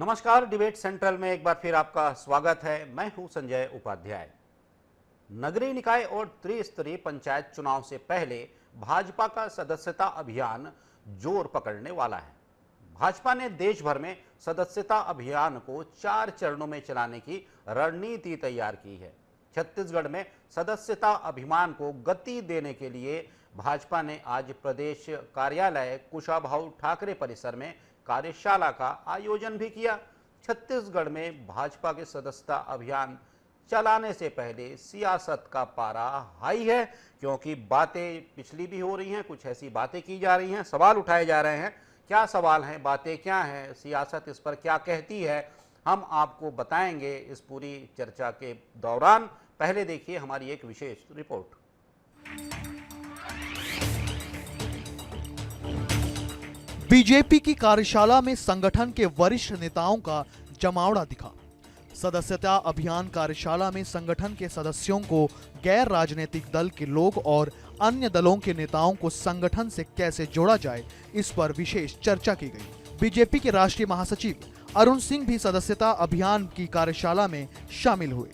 नमस्कार, debate central में एक बार फिर आपका स्वागत है। मैं हूं संजय उपाध्याय। नगरीय निकाय और त्रिस्तरीय पंचायत चुनाव से पहले भाजपा का सदस्यता अभियान जोर पकड़ने वाला है। भाजपा ने देश भर में सदस्यता अभियान को 4 चरणों में चलाने की रणनीति तैयार की है। छत्तीसगढ़ में सदस्यता अभियान को गति देने के लिए भाजपा ने आज प्रदेश कार्यालय कुशाभाऊ ठाकरे परिसर में कार्यशाला का आयोजन भी किया। छत्तीसगढ़ में भाजपा के सदस्यता अभियान चलाने से पहले सियासत का पारा हाई है, क्योंकि बातें पिछली भी हो रही हैं, कुछ ऐसी बातें की जा रही हैं, सवाल उठाए जा रहे हैं। क्या सवाल हैं, बातें क्या हैं, सियासत इस पर क्या कहती है, हम आपको बताएंगे इस पूरी चर्चा के दौरान। पहले देखिए हमारी एक विशेष रिपोर्ट। बीजेपी की कार्यशाला में संगठन के वरिष्ठ नेताओं का जमावड़ा दिखा। सदस्यता अभियान कार्यशाला में संगठन के सदस्यों को गैर राजनीतिक दल के लोग और अन्य दलों के नेताओं को संगठन से कैसे जोड़ा जाए, इस पर विशेष चर्चा की गई। बीजेपी के राष्ट्रीय महासचिव अरुण सिंह भी सदस्यता अभियान की कार्यशाला में शामिल हुए।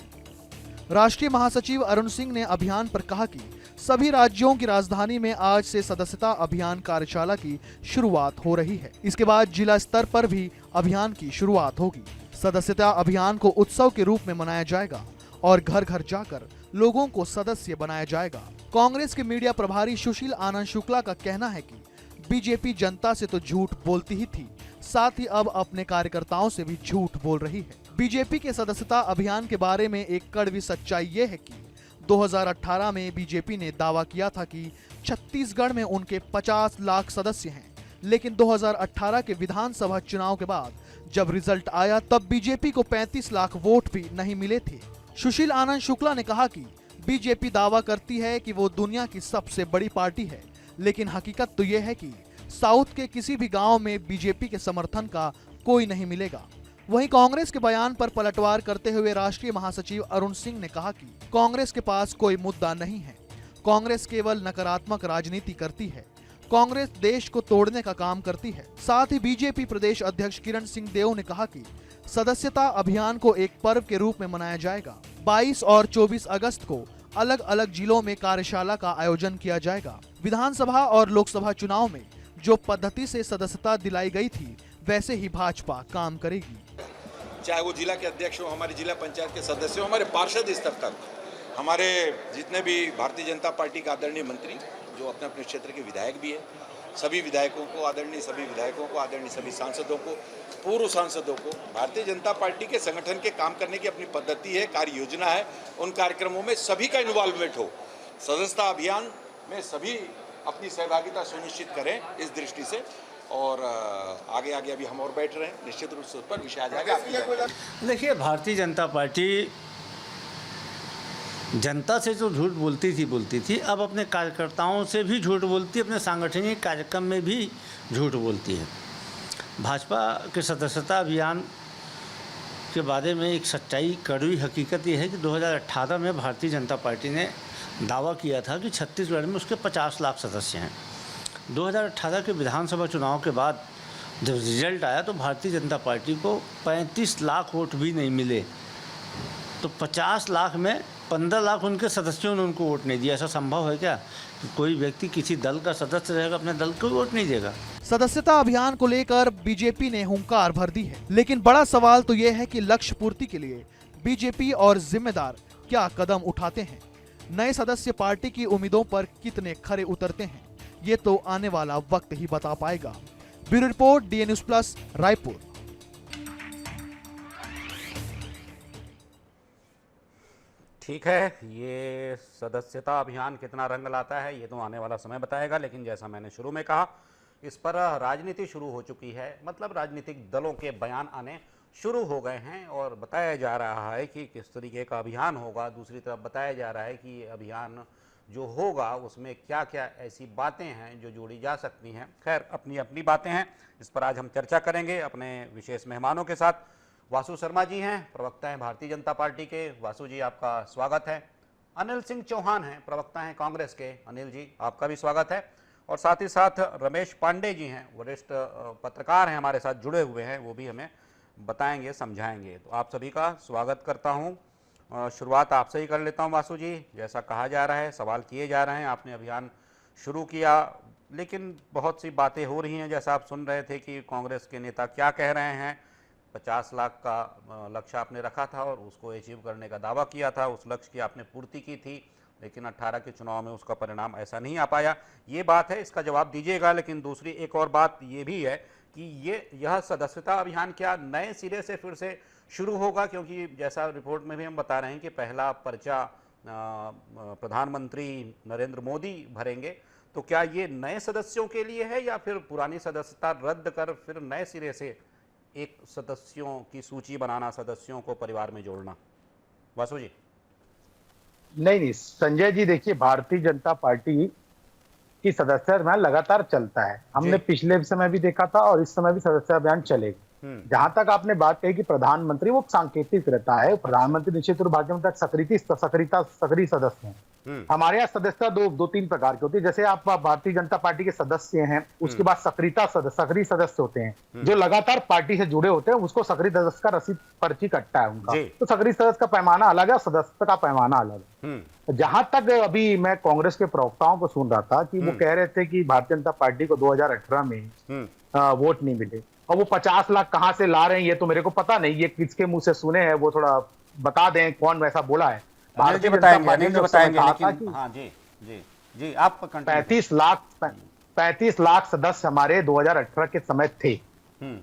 राष्ट्रीय महासचिव अरुण सिंह ने अभियान पर कहा कि सभी राज्यों की राजधानी में आज से सदस्यता अभियान कार्यशाला की शुरुआत हो रही है। इसके बाद जिला स्तर पर भी अभियान की शुरुआत होगी। सदस्यता अभियान को उत्सव के रूप में मनाया जाएगा और घर घर जाकर लोगों को सदस्य बनाया जाएगा। कांग्रेस के मीडिया प्रभारी सुशील आनंद शुक्ला का कहना है कि बीजेपी जनता से तो झूठ बोलती ही थी, साथ ही अब अपने कार्यकर्ताओं से भी झूठ बोल रही है। बीजेपी के सदस्यता अभियान के बारे में एक कड़वी सच्चाई ये है कि 2018 में बीजेपी ने दावा किया था कि छत्तीसगढ़ में उनके 50 लाख सदस्य हैं, लेकिन 2018 के विधानसभा चुनाव के बाद जब रिजल्ट आया तब बीजेपी को 35 लाख वोट भी नहीं मिले थे। सुशील आनंद शुक्ला ने कहा कि बीजेपी दावा करती है कि वो दुनिया की सबसे बड़ी पार्टी है, लेकिन हकीकत तो ये है कि साउथ के किसी भी गांव में बीजेपी के समर्थन का कोई नहीं मिलेगा। वहीं कांग्रेस के बयान पर पलटवार करते हुए राष्ट्रीय महासचिव अरुण सिंह ने कहा कि कांग्रेस के पास कोई मुद्दा नहीं है, कांग्रेस केवल नकारात्मक राजनीति करती है, कांग्रेस देश को तोड़ने का काम करती है। साथ ही बीजेपी प्रदेश अध्यक्ष किरण सिंह देव ने कहा कि सदस्यता अभियान को एक पर्व के रूप में मनाया जाएगा। 22 और 24 अगस्त को अलग अलग जिलों में कार्यशाला का आयोजन किया जाएगा। विधानसभा और लोकसभा चुनाव में जो पद्धति से सदस्यता दिलाई गई थी, वैसे ही भाजपा काम करेगी। चाहे वो जिला के अध्यक्ष हो, हमारे जिला पंचायत के सदस्य हो, हमारे पार्षद स्तर तक, हमारे जितने भी भारतीय जनता पार्टी के आदरणीय मंत्री जो अपने अपने क्षेत्र के विधायक भी हैं, सभी विधायकों को आदरणीय, सभी विधायकों को आदरणीय, सभी सांसदों को, पूर्व सांसदों को, भारतीय जनता पार्टी के संगठन के काम करने की अपनी पद्धति है, कार्य योजना है। उन कार्यक्रमों में सभी का इन्वॉल्वमेंट हो। सदस्यता अभियान में सभी अपनी सहभागिता सुनिश्चित करें इस दृष्टि से। और आगे आगे अभी हम और बैठ रहे हैं, निश्चित रूप से उस पर विषय आ जाएगा। देखिए, भारतीय जनता पार्टी जनता से जो झूठ बोलती थी, अब अपने कार्यकर्ताओं से भी झूठ बोलती है, अपने सांगठनिक कार्यक्रम में भी झूठ बोलती है। भाजपा के सदस्यता अभियान के बारे में एक सच्चाई, कड़वी हकीकत ये है कि 2018 में भारतीय जनता पार्टी ने दावा किया था कि छत्तीसगढ़ में उसके 50 लाख सदस्य हैं। 2018 के विधानसभा चुनाव के बाद जब रिजल्ट आया तो भारतीय जनता पार्टी को 35 लाख वोट भी नहीं मिले। तो 50 लाख में 15 लाख उनके सदस्यों ने उनको वोट नहीं दिया। ऐसा संभव है क्या कि कोई व्यक्ति किसी दल का सदस्य रहेगा, अपने दल को वोट नहीं देगा? सदस्यता अभियान को लेकर बीजेपी ने हुंकार भर दी है, लेकिन बड़ा सवाल तो ये है कि लक्ष्य पूर्ति के लिए बीजेपी और जिम्मेदार क्या कदम उठाते हैं। नए सदस्य पार्टी की उम्मीदों पर कितने खरे उतरते हैं, ये तो आने वाला वक्त ही बता पाएगा। Bureau report, DN News Plus, Raipur. ठीक है, ये सदस्यता अभियान कितना रंग लाता है ये तो आने वाला समय बताएगा, लेकिन जैसा मैंने शुरू में कहा, इस पर राजनीति शुरू हो चुकी है। मतलब राजनीतिक दलों के बयान आने शुरू हो गए हैं और बताया जा रहा है कि किस तरीके का अभियान होगा। दूसरी तरफ बताया जा रहा है कि ये अभियान जो होगा उसमें क्या क्या ऐसी बातें हैं जो जोड़ी जा सकती हैं। खैर, अपनी अपनी बातें हैं, इस पर आज हम चर्चा करेंगे अपने विशेष मेहमानों के साथ। वासु शर्मा जी हैं, प्रवक्ता हैं भारतीय जनता पार्टी के। वासु जी, आपका स्वागत है। अनिल सिंह चौहान हैं, प्रवक्ता हैं कांग्रेस के। अनिल जी, आपका भी स्वागत है। और साथ ही साथ रमेश पांडे जी हैं, वरिष्ठ पत्रकार हैं, हमारे साथ जुड़े हुए हैं, वो भी हमें बताएंगे, समझाएंगे। तो आप सभी का स्वागत करता हूं। शुरुआत आपसे ही कर लेता हूं वासु जी। जैसा कहा जा रहा है, सवाल किए जा रहे हैं, आपने अभियान शुरू किया, लेकिन बहुत सी बातें हो रही हैं। जैसा आप सुन रहे थे कि कांग्रेस के नेता क्या कह रहे हैं। 50 लाख का लक्ष्य आपने रखा था और उसको अचीव करने का दावा किया था, उस लक्ष्य की आपने पूर्ति की थी, लेकिन 18 के चुनाव में उसका परिणाम ऐसा नहीं आ पाया। ये बात है, इसका जवाब दीजिएगा। लेकिन दूसरी एक और बात ये भी है कि यह सदस्यता अभियान क्या नए सिरे से फिर से शुरू होगा? क्योंकि जैसा रिपोर्ट में भी हम बता रहे हैं कि पहला पर्चा प्रधानमंत्री नरेंद्र मोदी भरेंगे, तो क्या ये नए सदस्यों के लिए है या फिर पुरानी सदस्यता रद्द कर फिर नए सिरे से एक सदस्यों की सूची बनाना, सदस्यों को परिवार में जोड़ना? वासु जी। नहीं संजय जी, देखिए भारतीय जनता पार्टी की सदस्य अभियान लगातार चलता है। हमने पिछले समय भी देखा था और इस समय भी सदस्य अभियान चलेगा। जहां तक आपने बात कही कि प्रधानमंत्री वो सांकेतिक रहता है, प्रधानमंत्री निश्चित रूप भारतीय जनता सक्रिय सदस्य हैं। हमारे यहाँ सदस्यता दो तीन प्रकार की होती है। जैसे आप भारतीय जनता पार्टी के सदस्य हैं, उसके बाद सक्रिय सदस्य होते हैं जो लगातार पार्टी से जुड़े होते हैं, उसको सक्रिय सदस्य का रसीद पर्ची कटता है उनका। तो सक्रिय सदस्य का पैमाना अलग है और सदस्य का पैमाना अलग है। जहां तक अभी मैं कांग्रेस के प्रवक्ताओं को सुन रहा था कि वो कह रहे थे कि भारतीय जनता पार्टी को 2018 में वोट नहीं मिले और वो 50 लाख कहां से ला रहे हैं ये तो मेरे को पता नहीं, ये किसके मुंह से सुने हैं, वो थोड़ा बता दें कौन वैसा बोला है। भारतीय जनता पार्टी ने बताएंगे, लेकिन हाँ जी आप 35 लाख सदस्य हमारे 2018 के समय थे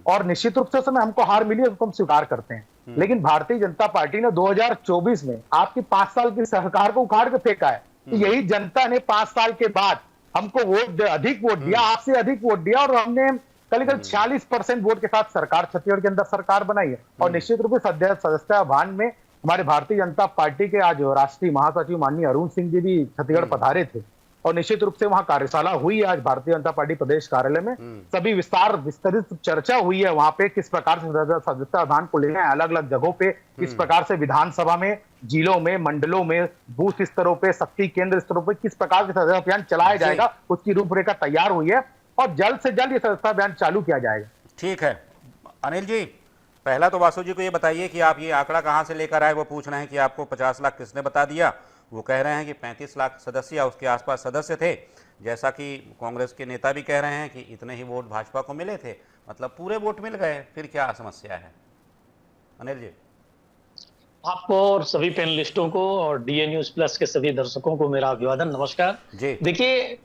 और निश्चित रूप से समय हमको हार मिली, उसको हम स्वीकार करते हैं। लेकिन भारतीय जनता पार्टी ने 2024 में आपकी 5 साल की सरकार को उखाड़ के फेंका है। यही जनता ने 5 साल के बाद हमको अधिक वोट दिया, आपसे अधिक वोट दिया और हमने करीब 46% वोट के साथ सरकार छत्तीसगढ़ के अंदर सरकार बनाई है। और निश्चित रूप से सदस्यता अभियान में हमारे भारतीय जनता पार्टी के आज राष्ट्रीय महासचिव माननीय अरुण सिंह जी भी छत्तीसगढ़ पधारे थे और निश्चित रूप से वहां कार्यशाला हुई है। आज भारतीय जनता पार्टी प्रदेश कार्यालय में सभी विस्तृत चर्चा हुई है वहां पे किस प्रकार से सदस्यता अभियान को लेना है, अलग अलग जगहों पे किस प्रकार से विधानसभा में, जिलों में, मंडलों में, बूथ स्तरों पे, शक्ति केंद्र स्तरों पे किस प्रकार से सदस्यता अभियान चलाया जाएगा, उसकी रूपरेखा तैयार हुई है और जल्द से जल्द ये सदस्यता अभियान चालू किया जाएगा। ठीक है अनिल जी, पहला तो वासु जी को ये बताइए कि आप ये आंकड़ा कहां से लेकर आए। वो पूछ रहे हैं कि आपको 50 लाख किसने बता दिया। वो कह रहे हैं कि 35 लाख सदस्य या उसके आसपास सदस्य थे, जैसा कि कांग्रेस के नेता भी कह रहे हैं कि इतने ही वोट भाजपा को मिले थे, मतलब पूरे वोट मिल गए, फिर क्या समस्या है? अनिल जी। आपको और सभी पैनलिस्टों को और डीए न्यूज प्लस के सभी दर्शकों को मेरा अभिवादन, नमस्कार जी। देखिए,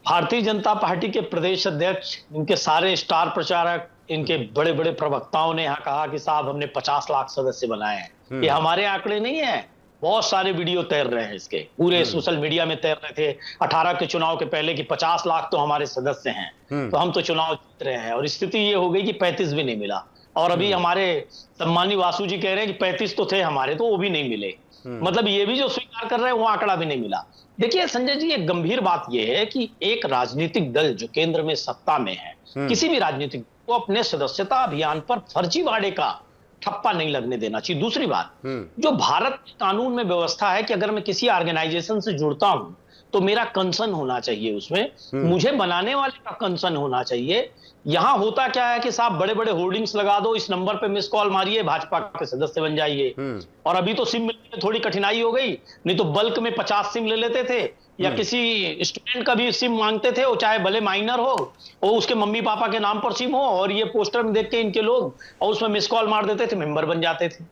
भारतीय जनता पार्टी के प्रदेश अध्यक्ष, इनके सारे स्टार प्रचारक, इनके बड़े बड़े प्रवक्ताओं ने यहाँ कहा कि साहब हमने 50 लाख सदस्य बनाए हैं। ये हमारे आंकड़े नहीं है, बहुत सारे वीडियो तैर रहे हैं इसके, पूरे सोशल मीडिया में तैर रहे थे 18 के चुनाव के पहले कि 50 लाख तो हमारे सदस्य हैं, तो हम तो चुनाव जीत रहे हैं। और स्थिति ये हो गई कि 35 भी नहीं मिला। और अभी हमारे सम्मानी वासु जी कह रहे हैं कि 35 तो थे हमारे, तो वो भी नहीं मिले। मतलब ये भी जो स्वीकार कर रहे हैं वो आंकड़ा भी नहीं मिला। देखिए संजय जी, एक गंभीर बात यह है कि एक राजनीतिक दल जो केंद्र में सत्ता में है, किसी भी राजनीतिक को अपने सदस्यता अभियान पर फर्जीवाड़े का ठप्पा नहीं लगने देना चाहिए। दूसरी बात, जो भारत के कानून में व्यवस्था है कि अगर मैं किसी ऑर्गेनाइजेशन से जुड़ता हूं तो मेरा कंसर्न होना चाहिए, उसमें मुझे बनाने वाले का कंसर्न होना चाहिए। यहां होता क्या है कि साहब बड़े बड़े होर्डिंग्स लगा दो, इस नंबर पे मिस कॉल मारिए, भाजपा के सदस्य बन जाइए। और अभी तो सिम मिलने में थोड़ी कठिनाई हो गई, नहीं तो बल्क में 50 सिम ले लेते थे, या किसी स्टूडेंट का भी सिम मांगते थे, वो चाहे भले माइनर हो, वो उसके मम्मी पापा के नाम पर सिम हो, और ये पोस्टर में देख के इनके लोग और उसमें मिस कॉल मार देते थे, मेंबर बन जाते थे।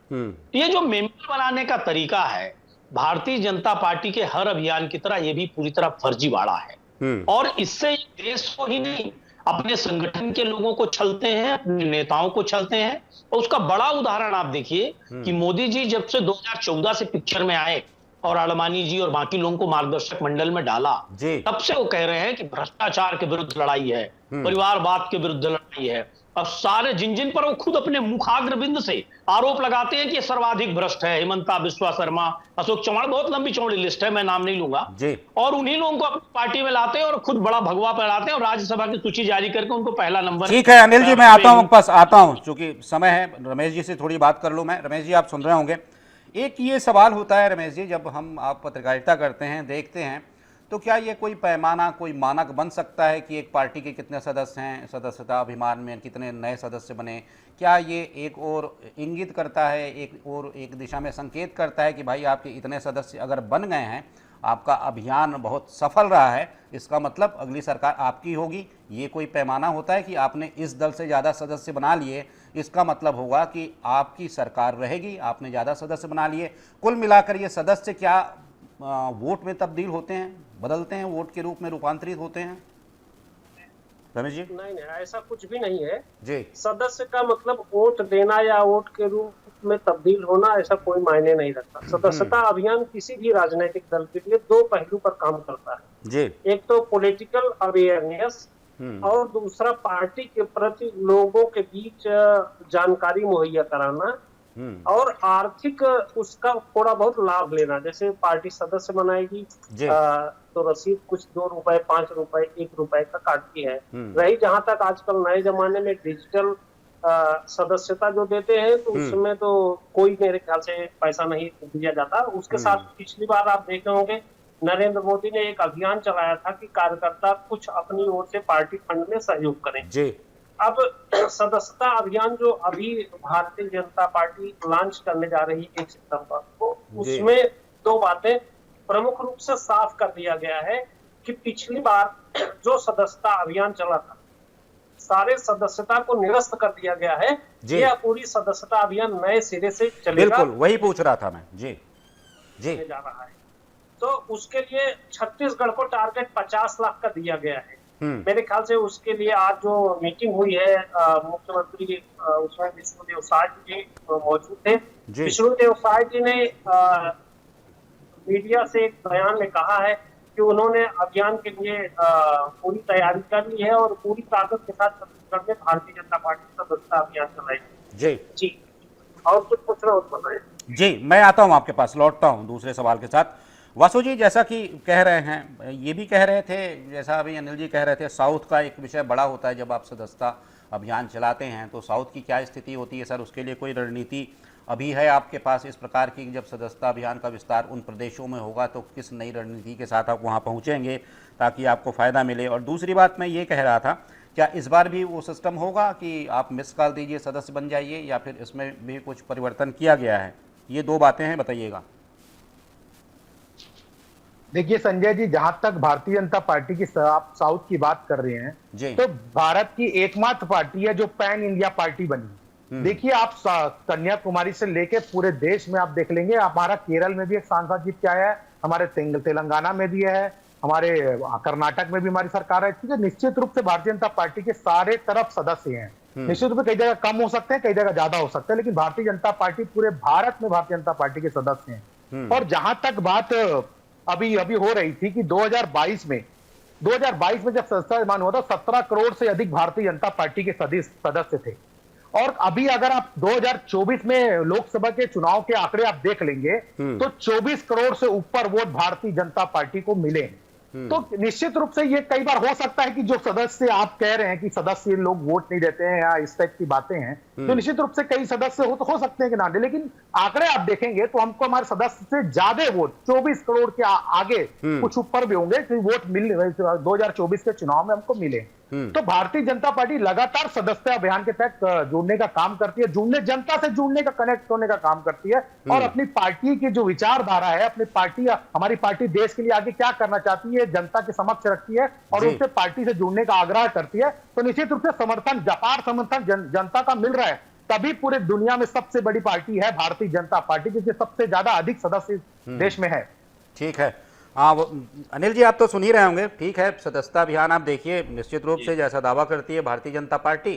ये जो मेंबर बनाने का तरीका है भारतीय जनता पार्टी के हर अभियान की तरह, ये भी पूरी तरह फर्जीवाड़ा है। और इससे देश को ही नहीं, अपने संगठन के लोगों को छलते हैं, अपने नेताओं को छलते हैं। और उसका बड़ा उदाहरण आप देखिए कि मोदी जी जब से 2014 से पिक्चर में आए और आडवाणी जी और बाकी लोगों को मार्गदर्शक मंडल में डाला, तब से वो कह रहे हैं कि भ्रष्टाचार के विरुद्ध लड़ाई है, परिवारवाद के विरुद्ध लड़ाई है। अब सारे जिन पर वो खुद अपने मुखाग्रबिंद से आरोप लगाते हैं कि सर्वाधिक भ्रष्ट है, हिमंता बिस्वा शर्मा, अशोक चौहान, बहुत लंबी चौड़ी लिस्ट है, मैं नाम नहीं लूंगा। और उन्हीं लोगों को अपनी पार्टी में लाते हैं और खुद बड़ा भगवा फहराते हैं और राज्यसभा की सूची जारी करके उनको पहला नंबर। ठीक है अनिल जी, मैं आता हूं, बस आता हूं, चूंकि समय है, रमेश जी से थोड़ी बात कर लूं मैं। रमेश जी, आप सुन रहे होंगे, एक ये सवाल होता है रमेश जी, जब हम आप पत्रकारिता करते हैं, देखते हैं, तो क्या ये कोई पैमाना, कोई मानक बन सकता है कि एक पार्टी के कितने सदस्य हैं, सदस्यता अभियान में कितने नए सदस्य बने? क्या ये एक और इंगित करता है, एक दिशा में संकेत करता है कि भाई आपके इतने सदस्य अगर बन गए हैं, आपका अभियान बहुत सफल रहा है, इसका मतलब अगली सरकार आपकी होगी? ये कोई पैमाना होता है कि आपने इस दल से ज़्यादा सदस्य बना लिए, इसका मतलब होगा कि आपकी सरकार रहेगी, आपने ज़्यादा सदस्य बना लिए? कुल मिलाकर ये सदस्य क्या वोट में तब्दील होते हैं, बदलते हैं, वोट के रूप में रूपांतरित होते हैं? रमेश जी? नहीं, ऐसा कुछ भी नहीं है जी। सदस्य का मतलब वोट देना या वोट के रूप में तब्दील होना, ऐसा कोई मायने नहीं रखता। सदस्यता अभियान किसी भी राजनीतिक दल के लिए दो पहलू पर काम करता है जी। एक तो पॉलिटिकल अवेयरनेस और दूसरा पार्टी के प्रति लोगों के बीच जानकारी मुहैया कराना और आर्थिक उसका थोड़ा बहुत लाभ लेना। जैसे पार्टी सदस्य बनाएगी तो रसीद कुछ 2 रुपए, 5 रुपए, 1 रुपए का काटती है। रही जहां तक आजकल नए जमाने में डिजिटल सदस्यता जो देते हैं तो उसमें तो कोई मेरे ख्याल से पैसा नहीं दिया जाता। उसके साथ पिछली बार आप देखे होंगे नरेंद्र मोदी ने एक अभियान चलाया था कि कार्यकर्ता कुछ अपनी ओर से पार्टी फंड में सहयोग करें जी। अब सदस्यता अभियान जो अभी भारतीय जनता पार्टी लॉन्च करने जा रही है 1 सितंबर को, उसमें 2 बातें प्रमुख रूप से साफ कर दिया गया है कि पिछली बार जो सदस्यता अभियान चला था, सारे सदस्यता को निरस्त कर दिया गया है। यह पूरी सदस्यता अभियान नए सिरे से चलेगा। बिल्कुल वही पूछ रहा था मैं जी जी जा रहा है। तो उसके लिए छत्तीसगढ़ को टारगेट 50 लाख का दिया गया है। मेरे ख्याल से उसके लिए आज जो मीटिंग हुई है मुख्यमंत्री उसमें विष्णुदेव साय जी मौजूद थे। विष्णुदेव साय जी ने मीडिया से एक बयान में कहा है कि उन्होंने अभियान के लिए पूरी तैयारी कर ली है और पूरी ताकत के साथ छत्तीसगढ़ में भारतीय जनता पार्टी सदस्यता अभियान चलाएगी। जी जी। और कुछ पूछ रहा हूँ बताएं। जी, मैं आता हूँ आपके पास, लौटता हूँ दूसरे सवाल के साथ। वासु जी, जैसा कि कह रहे हैं, ये भी कह रहे थे, जैसा अभी अनिल जी कह रहे थे, साउथ का एक विषय बड़ा होता है जब आप सदस्यता अभियान चलाते हैं, तो साउथ की क्या स्थिति होती है सर? उसके लिए कोई रणनीति अभी है आपके पास इस प्रकार की? जब सदस्यता अभियान का विस्तार उन प्रदेशों में होगा तो किस नई रणनीति के साथ आप वहाँ पहुँचेंगे ताकि आपको फ़ायदा मिले? और दूसरी बात मैं ये कह रहा था, क्या इस बार भी वो सिस्टम होगा कि आप मिस कॉल दीजिए सदस्य बन जाइए, या फिर इसमें भी कुछ परिवर्तन किया गया है? ये 2 बातें हैं, बताइएगा। देखिए संजय जी, जहां तक भारतीय जनता पार्टी की आप साउथ की बात कर रहे हैं, तो भारत की एकमात्र पार्टी है जो पैन इंडिया पार्टी बनी। देखिए आप कन्याकुमारी से लेके पूरे देश में आप देख लेंगे, हमारा केरल में भी एक सांसद जीत के आया है, हमारे तेलंगाना में भी है, हमारे कर्नाटक में भी हमारी सरकार है। ठीक है, निश्चित रूप से भारतीय जनता पार्टी के सारे तरफ सदस्य हैं। निश्चित रूप से कई जगह कम हो सकते हैं, कई जगह ज्यादा हो सकते हैं, लेकिन भारतीय जनता पार्टी पूरे भारत में भारतीय जनता पार्टी के सदस्य हैं। और जहां तक बात अभी हो रही थी कि 2022 में जब सदस्यता अभियान हुआ था, 17 करोड़ से अधिक भारतीय जनता पार्टी के सदस्य थे। और अभी अगर आप 2024 में लोकसभा के चुनाव के आंकड़े आप देख लेंगे तो 24 करोड़ से ऊपर वोट भारतीय जनता पार्टी को मिले हैं। तो निश्चित रूप से ये कई बार हो सकता है कि जो सदस्य आप कह रहे हैं कि सदस्य लोग वोट नहीं देते हैं या इस टाइप की बातें हैं, तो निश्चित रूप से कई सदस्य हो सकते हैं कि ना दे, लेकिन आंकड़े आप देखेंगे तो हमको हमारे सदस्य से ज्यादा वोट 24 करोड़ के आगे कुछ ऊपर भी होंगे कि वोट 2024 के चुनाव में हमको मिले। तो भारतीय जनता पार्टी लगातार सदस्यता अभियान के तहत जुड़ने का काम करती है, जनता से जुड़ने का, कनेक्ट होने का काम करती है और अपनी पार्टी की जो विचारधारा है, हमारी पार्टी देश के लिए आगे क्या करना चाहती है, जनता के समक्ष रखती है और उनसे पार्टी से जुड़ने का आग्रह करती है। तो निश्चित रूप से समर्थन जनता का मिल रहा है, तभी पूरे दुनिया में सबसे बड़ी पार्टी है भारतीय जनता पार्टी, जिसके सबसे ज्यादा अधिक सदस्य देश में है। ठीक है। हाँ, अनिल जी आप तो सुन ही रहे होंगे। ठीक है, सदस्यता अभियान आप देखिए, निश्चित रूप से जैसा दावा करती है भारतीय जनता पार्टी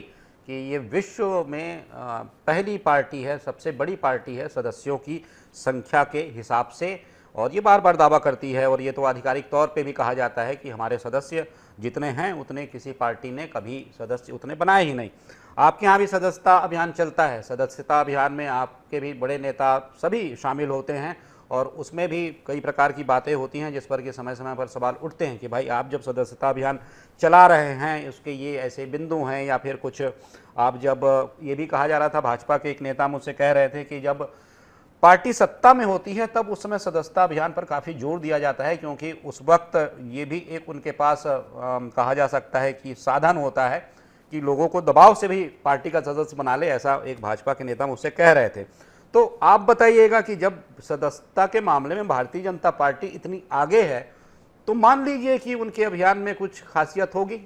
कि ये विश्व में पहली पार्टी है, सबसे बड़ी पार्टी है सदस्यों की संख्या के हिसाब से, और ये बार बार दावा करती है, और ये तो आधिकारिक तौर पे भी कहा जाता है कि हमारे सदस्य जितने हैं उतने किसी पार्टी ने कभी सदस्य उतने बनाए ही नहीं। आपके यहाँ भी सदस्यता अभियान चलता है, सदस्यता अभियान में आपके भी बड़े नेता सभी शामिल होते हैं और उसमें भी कई प्रकार की बातें होती हैं जिस पर कि समय समय पर सवाल उठते हैं कि भाई आप जब सदस्यता अभियान चला रहे हैं उसके ये ऐसे बिंदु हैं, या फिर कुछ आप जब ये भी कहा जा रहा था, भाजपा के एक नेता मुझसे कह रहे थे कि जब पार्टी सत्ता में होती है तब उस समय सदस्यता अभियान पर काफ़ी जोर दिया जाता है, क्योंकि उस वक्त ये भी एक उनके पास कहा जा सकता है कि साधन होता है कि लोगों को दबाव से भी पार्टी का सदस्य बना ले, ऐसा एक भाजपा के नेता मुझसे कह रहे थे। तो आप बताइएगा कि जब सदस्यता के मामले में भारतीय जनता पार्टी इतनी आगे है तो मान लीजिए कि उनके अभियान में कुछ खासियत होगी।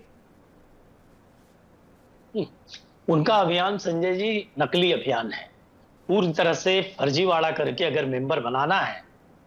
उनका अभियान संजय जी नकली अभियान है, पूरी तरह से फर्जीवाड़ा करके अगर मेंबर बनाना है।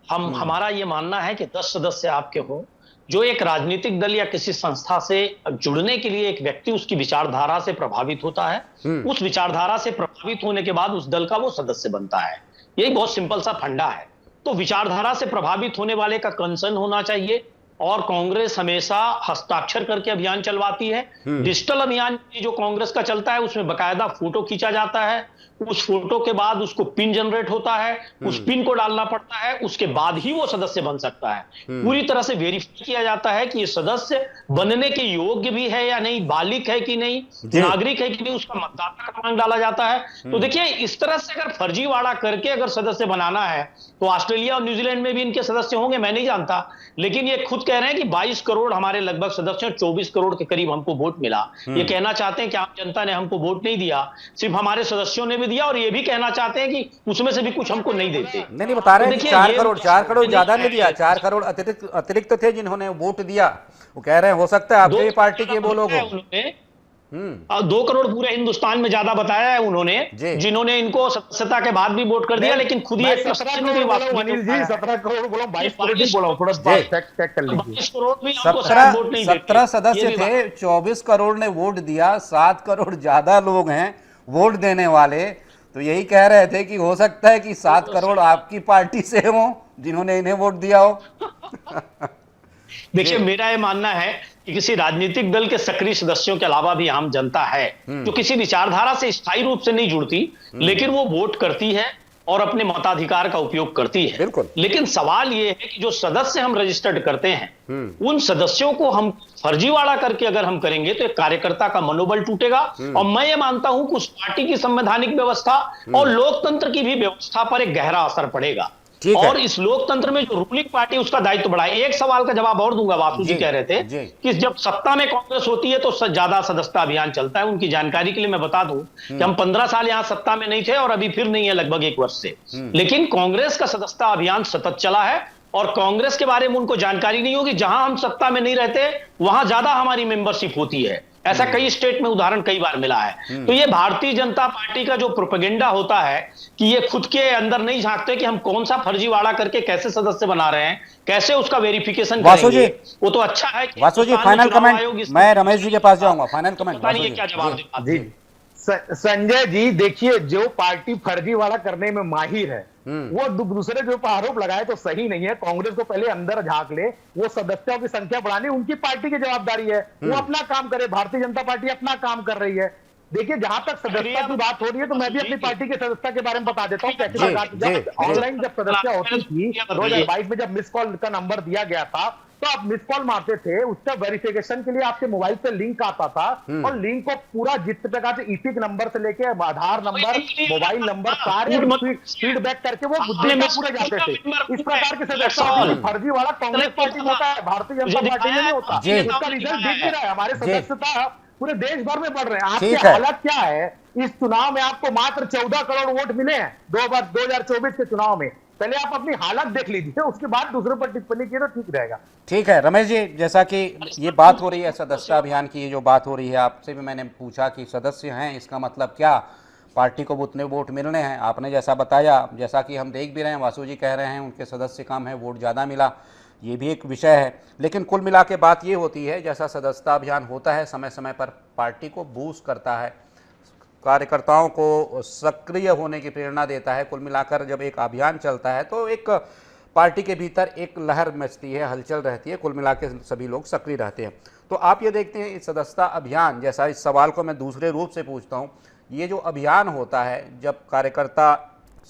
हमारा ये मानना है कि 10 सदस्य आपके हो, जो एक राजनीतिक दल या किसी संस्था से जुड़ने के लिए एक व्यक्ति उसकी विचारधारा से प्रभावित होता है, उस विचारधारा से प्रभावित होने के बाद उस दल का वो सदस्य बनता है। यही बहुत सिंपल सा फंडा है। तो विचारधारा से प्रभावित होने वाले का कंसर्न होना चाहिए, और कांग्रेस हमेशा हस्ताक्षर करके अभियान चलवाती है। डिजिटल अभियान जो कांग्रेस का चलता है उसमें बकायदा फोटो खींचा जाता है, उस फोटो के बाद उसको पिन जनरेट होता है, उस पिन को डालना पड़ता है, उसके बाद ही वो सदस्य बन सकता है। पूरी तरह से वेरीफाई किया जाता है कि ये सदस्य बनने के योग्य भी है या नहीं, बालिग है कि नहीं, नागरिक है कि नहीं, उसका मतदाता क्रमांक डाला जाता है। तो देखिए, इस तरह से अगर फर्जीवाड़ा करके अगर सदस्य बनाना है तो ऑस्ट्रेलिया और न्यूजीलैंड में भी इनके सदस्य होंगे, मैं नहीं जानता, लेकिन ये खुद कह रहे हैं कि 22 करोड़ हमारे लगभग सदस्य, 24 करोड़ के करीब हमको वोट मिला। ये कहना चाहते हैं कि आम जनता ने हमको वोट नहीं दिया, सिर्फ हमारे सदस्यों ने भी दिया, और ये भी कहना चाहते हैं कि उसमें से भी कुछ हमको नहीं देते। नहीं बता रहे हैं कि 4 करोड़ ज्यादा नहीं दिया, 4 करोड़ अतिरिक्त थे जिन्होंने वोट दिया। वो कह रहे हैं हो सकता है आपके पार्टी के वो लोग हो। 2 करोड़ पूरे हिंदुस्तान में ज्यादा बताया है उन्होंने, जिन्होंने इनको सदस्यता के बाद भी वोट कर दिया, लेकिन खुद ही 17 करोड़ बोलो अनिल जी, 17 करोड़ बोलो, 22 करोड़ नहीं बोलो, थोड़ा चेक कर लीजिए। 17 सदस्य थे, 24 करोड़ ने वोट दिया, 7 करोड़ ज्यादा लोग हैं वोट देने वाले। तो यही कह रहे थे कि हो सकता है कि 7 करोड़ आपकी पार्टी से हो जिन्होंने इन्हें वोट दिया हो। देखिए, मेरा ये मानना है कि किसी राजनीतिक दल के सक्रिय सदस्यों के अलावा भी आम जनता है जो किसी विचारधारा से स्थायी रूप से नहीं जुड़ती, लेकिन वो वोट करती है और अपने मताधिकार का उपयोग करती है। बिल्कुल। लेकिन सवाल ये है कि जो सदस्य हम रजिस्टर्ड करते हैं, उन सदस्यों को हम फर्जीवाड़ा करके अगर हम करेंगे तो एक कार्यकर्ता का मनोबल टूटेगा, और मैं ये मानता हूं कि उस पार्टी की संवैधानिक व्यवस्था और लोकतंत्र की भी व्यवस्था पर एक गहरा असर पड़ेगा। और इस लोकतंत्र में जो रूलिंग पार्टी, उसका दायित्व बढ़ा है। एक सवाल का जवाब और दूंगा, वासु जी कह रहे थे कि जब सत्ता में कांग्रेस होती है तो ज्यादा सदस्यता अभियान चलता है। उनकी जानकारी के लिए मैं बता दूं कि हम 15 साल यहां सत्ता में नहीं थे और अभी फिर नहीं है लगभग 1 वर्ष से, लेकिन कांग्रेस का सदस्यता अभियान सतत चला है, और कांग्रेस के बारे में उनको जानकारी नहीं होगी। जहां हम सत्ता में नहीं रहते वहां ज्यादा हमारी मेंबरशिप होती है, ऐसा कई स्टेट में उदाहरण कई बार मिला है। तो ये भारतीय जनता पार्टी का जो प्रोपेगेंडा होता है कि ये खुद के अंदर नहीं झांकते कि हम कौन सा फर्जीवाड़ा करके कैसे सदस्य बना रहे हैं, कैसे उसका वेरिफिकेशन करेंगे, वो तो अच्छा है। वासु जी, फाइनल कमेंट, मैं रमेश जी के पास जाऊंगा, फाइनल कमेंट क्या जवाब जी। संजय जी, देखिए, जो पार्टी फर्जीवाड़ा करने में माहिर है वो दूसरे जो आरोप लगाए तो सही नहीं है। कांग्रेस को पहले अंदर झांक ले, वो सदस्यों की संख्या बढ़ानी उनकी पार्टी की जवाबदारी है, वो अपना काम करे। भारतीय जनता पार्टी अपना काम कर रही है। देखिए, जहां तक सदस्यता की बात हो रही है तो मैं भी अपनी पार्टी के सदस्यता के बारे में बता देता हूँ। ऑनलाइन जब सदस्य होती थी 2022 में, जब मिस कॉल का नंबर दिया गया था, तो आप मिस कॉल मारते थे, उसका वेरिफिकेशन के लिए आपके मोबाइल पे लिंक आता था, और लिंक को पूरा जिस प्रकार से ईपिक नंबर से लेके आधार नंबर, मोबाइल नंबर, सारे फीडबैक करके वो डेटा पूरे जाते थे। इस प्रकार के सदस्य फर्जीवाड़ा कांग्रेस पार्टी में होता है, भारतीय जनता पार्टी में नहीं होता। इसका रिजल्ट दिख भी रहा है, हमारे सदस्यता पूरे देश भर में बढ़ रहे हैं। आपकी हालत क्या है? इस चुनाव में आपको मात्र 14 करोड़ वोट मिले हैं 2024 के चुनाव में। पहले आप अपनी हालत देख लीजिए, उसके बाद दूसरों पर टिप्पणी की तो ठीक रहेगा। ठीक है रमेश जी, जैसा कि ये बात हो रही है सदस्यता अभियान की, ये जो बात हो रही है, आपसे भी मैंने पूछा कि सदस्य हैं इसका मतलब क्या, पार्टी को उतने वोट मिलने हैं। आपने जैसा बताया, जैसा कि हम देख भी रहे हैं, वासु जी कह रहे हैं उनके सदस्य कम है, वोट ज़्यादा मिला, ये भी एक विषय है। लेकिन कुल मिला के बात ये होती है, जैसा सदस्यता अभियान होता है समय समय पर पार्टी को बूस्ट करता है, कार्यकर्ताओं को सक्रिय होने की प्रेरणा देता है। कुल मिलाकर जब एक अभियान चलता है तो एक पार्टी के भीतर एक लहर मचती है, हलचल रहती है, कुल मिलाकर सभी लोग सक्रिय रहते हैं। तो आप ये देखते हैं इस सदस्यता अभियान, जैसा इस सवाल को मैं दूसरे रूप से पूछता हूँ, ये जो अभियान होता है जब कार्यकर्ता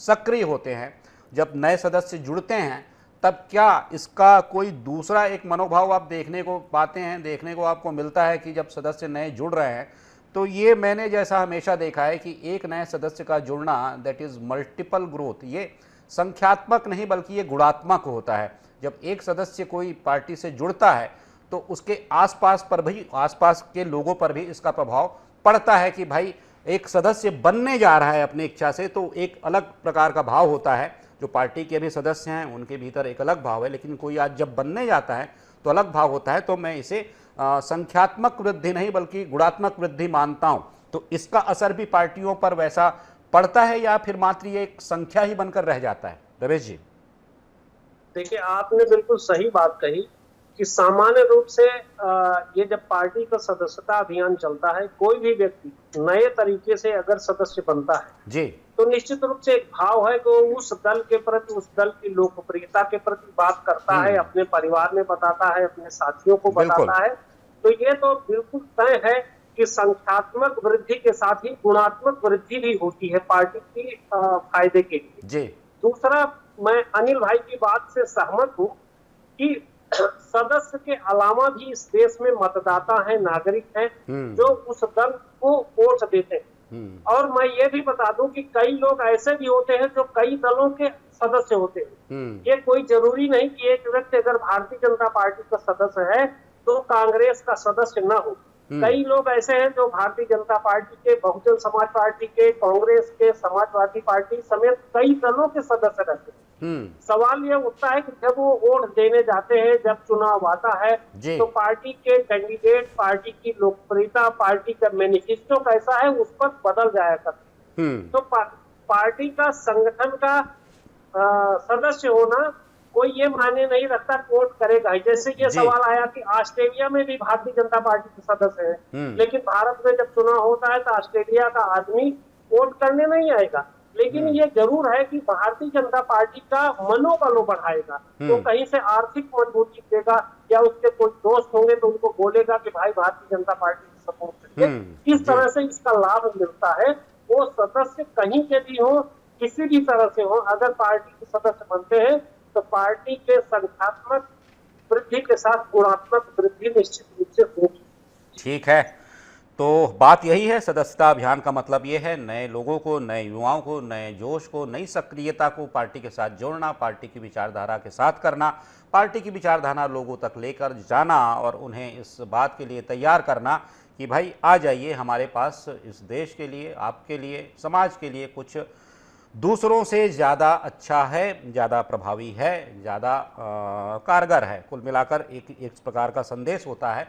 सक्रिय होते हैं, जब नए सदस्य जुड़ते हैं, तब क्या इसका कोई दूसरा एक मनोभाव आप देखने को पाते हैं, देखने को आपको मिलता है कि जब सदस्य नए जुड़ रहे हैं तो ये मैंने जैसा हमेशा देखा है कि एक नए सदस्य का जुड़ना, दैट इज़ मल्टीपल ग्रोथ, ये संख्यात्मक नहीं बल्कि ये गुणात्मक होता है। जब एक सदस्य कोई पार्टी से जुड़ता है तो उसके आसपास पर भी, आसपास के लोगों पर भी इसका प्रभाव पड़ता है कि भाई एक सदस्य बनने जा रहा है अपनी इच्छा से, तो एक अलग प्रकार का भाव होता है। जो पार्टी के भी सदस्य हैं उनके भीतर एक अलग भाव है, लेकिन कोई आज जब बनने जाता है तो अलग भाव होता है। तो मैं इसे संख्यात्मक वृद्धि नहीं बल्कि गुणात्मक वृद्धि मानता हूं। तो इसका असर भी पार्टियों पर वैसा पड़ता है या फिर मात्र ये एक संख्या ही बनकर रह जाता है? रमेश जी, देखिए, आपने बिल्कुल सही बात कही कि सामान्य रूप से ये जब पार्टी का सदस्यता अभियान चलता है, कोई भी व्यक्ति नए तरीके से अगर सदस्य बनता है जी, तो निश्चित रूप से एक भाव है कि वो उस दल के प्रति, उस दल की लोकप्रियता के प्रति बात करता है, अपने परिवार में बताता है, अपने साथियों को बताता है। तो ये तो बिल्कुल तय है कि संख्यात्मक वृद्धि के साथ ही गुणात्मक वृद्धि भी होती है पार्टी की फायदे के लिए जी। दूसरा, मैं अनिल भाई की बात से सहमत हूँ कि सदस्य के अलावा भी इस देश में मतदाता हैं, नागरिक हैं जो उस दल को वोट देते हैं। और मैं ये भी बता दूं कि कई लोग ऐसे भी होते हैं जो कई दलों के सदस्य होते हैं। ये कोई जरूरी नहीं कि एक व्यक्ति अगर भारतीय जनता पार्टी का सदस्य है तो कांग्रेस का सदस्य न हो। कई लोग ऐसे हैं जो भारतीय जनता पार्टी के, बहुजन समाज पार्टी के, कांग्रेस के, समाजवादी पार्टी समेत कई दलों के सदस्य रहते हैं। सवाल यह उठता है कि जब वो वोट देने जाते हैं, जब चुनाव आता है तो पार्टी के कैंडिडेट, पार्टी की लोकप्रियता, पार्टी का मैनिफेस्टो कैसा है उस पर बदल जाया करते हैं। तो पार्टी का, संगठन का सदस्य होना कोई ये मायने नहीं रखता वोट करेगा। जैसे ये सवाल आया कि ऑस्ट्रेलिया में भी भारतीय जनता पार्टी के सदस्य हैं, लेकिन भारत में जब चुनाव होता है तो ऑस्ट्रेलिया का आदमी वोट करने नहीं आएगा। लेकिन ये जरूर है कि भारतीय जनता पार्टी का मनोबल बढ़ाएगा, तो कहीं से आर्थिक मजबूती देगा, या उसके कोई दोस्त होंगे तो उनको बोलेगा कि भाई भारतीय जनता पार्टी को सपोर्ट करिए। इस तरह से इसका लाभ मिलता है। वो सदस्य कहीं के भी हो, किसी भी तरह से हो, अगर पार्टी के सदस्य बनते हैं तो पार्टी के संख्यात्मक वृद्धि के साथ गुणात्मक वृद्धि निश्चित रूप से होगी। ठीक है, तो बात यही है। सदस्यता अभियान का मतलब ये है नए लोगों को, नए युवाओं को, नए जोश को, नई सक्रियता को पार्टी के साथ जोड़ना, पार्टी की विचारधारा के साथ करना, पार्टी की विचारधारा लोगों तक लेकर जाना और उन्हें इस बात के लिए तैयार करना कि भाई आ जाइए हमारे पास, इस देश के लिए, आपके लिए, समाज के लिए कुछ दूसरों से ज़्यादा अच्छा है, ज़्यादा प्रभावी है, ज़्यादा कारगर है। कुल मिलाकर एक प्रकार का संदेश होता है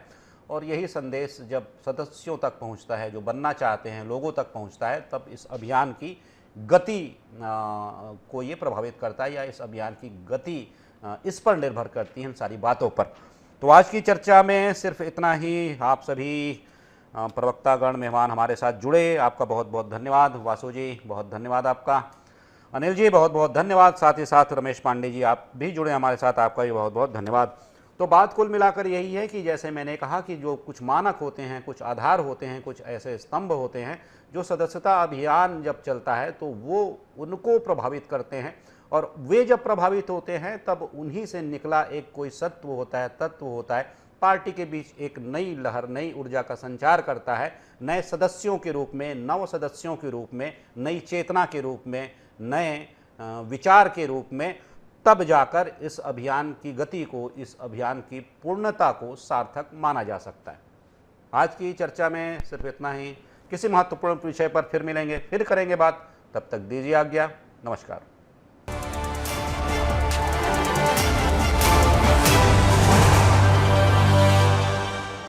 और यही संदेश जब सदस्यों तक पहुंचता है, जो बनना चाहते हैं लोगों तक पहुंचता है, तब इस अभियान की गति को ये प्रभावित करता है, या इस अभियान की गति इस पर निर्भर करती है इन सारी बातों पर। तो आज की चर्चा में सिर्फ इतना ही। आप सभी प्रवक्तागण, मेहमान हमारे साथ जुड़े, आपका बहुत बहुत धन्यवाद। वासु जी बहुत धन्यवाद आपका। अनिल जी बहुत बहुत धन्यवाद। साथ ही साथ रमेश पांडे जी आप भी जुड़े हमारे साथ, आपका भी बहुत बहुत धन्यवाद। तो बात कुल मिलाकर यही है कि जैसे मैंने कहा कि जो कुछ मानक होते हैं, कुछ आधार होते हैं, कुछ ऐसे स्तंभ होते हैं जो सदस्यता अभियान जब चलता है तो वो उनको प्रभावित करते हैं, और वे जब प्रभावित होते हैं तब उन्हीं से निकला एक कोई सत्व होता है, तत्व होता है, पार्टी के बीच एक नई लहर, नई ऊर्जा का संचार करता है, नए सदस्यों के रूप में, नव सदस्यों के रूप में, नई चेतना के रूप में, नए विचार के रूप में। तब जाकर इस अभियान की गति को, इस अभियान की पूर्णता को सार्थक माना जा सकता है। आज की चर्चा में सिर्फ इतना ही। किसी महत्वपूर्ण विषय पर फिर मिलेंगे, फिर करेंगे बात। तब तक दीजिए आज्ञा। नमस्कार।